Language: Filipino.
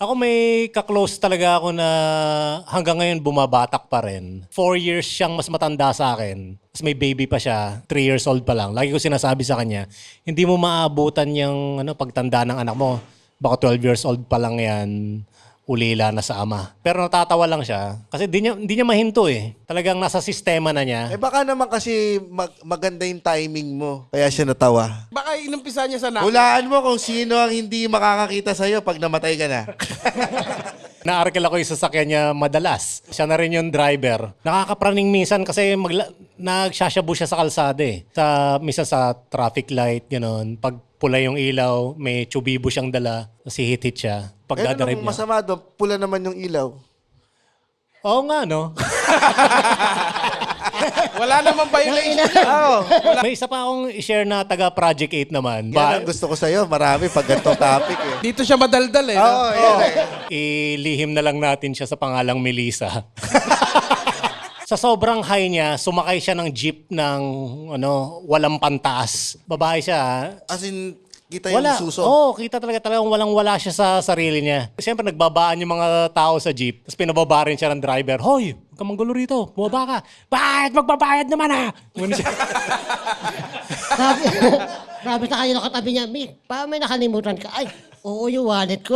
Ako may kaklose talaga ako na hanggang ngayon bumabatak pa rin. 4 years siyang mas matanda sa akin. Tapos may baby pa siya, 3 years old pa lang. Lagi ko sinasabi sa kanya, hindi mo maabutan yung pagtanda ng anak mo. Baka 12 years old pa lang yan, ulila na sa ama. Pero natatawa lang siya kasi hindi niya mahinto eh. Talagang nasa sistema na niya. Eh baka naman kasi maganda yung timing mo. Kaya siya natawa. Baka inumpisa niya sa na. Hulaan mo kung sino ang hindi makakakita sa'yo pag namatay ka na. Naarkil ako yung sasakyan niya madalas. Siya na rin yung driver. Nakakapraning minsan kasi nagsasyabu siya sa kalsada eh. Minsan sa traffic light, gano'n. Pag pula yung ilaw, may chubibo siyang dala. Tapos hihit-hit siya. Pag Eh dadrive anong niya. masama doon? Pula naman yung ilaw. Oo nga, no? Wala namang violation. Oo. May isa pa akong i-share na taga Project 8 naman. Yan ang gusto ko sa'yo. Marami pag ganitong topic eh. Dito siya madaldal eh. Oo, yan eh. Ilihim na lang natin siya sa pangalang Melissa. Sa sobrang high niya, sumakay siya ng jeep ng walang pantaas. Babae siya. As in, kita yung Wala. suso. Kita talagang walang-wala siya sa sarili niya. Siyempre, nagbabaan yung mga tao sa jeep. Tapos pinababa rin siya ng driver. Hoy, huwag ka manggulo rito. Bumaba ka. Bakit? Magbabayad naman ah! Ganun siya. Sabi sa kayo nakatabi niya, Mick, paano may nakalimutan ka? Ay, oo yung wallet ko.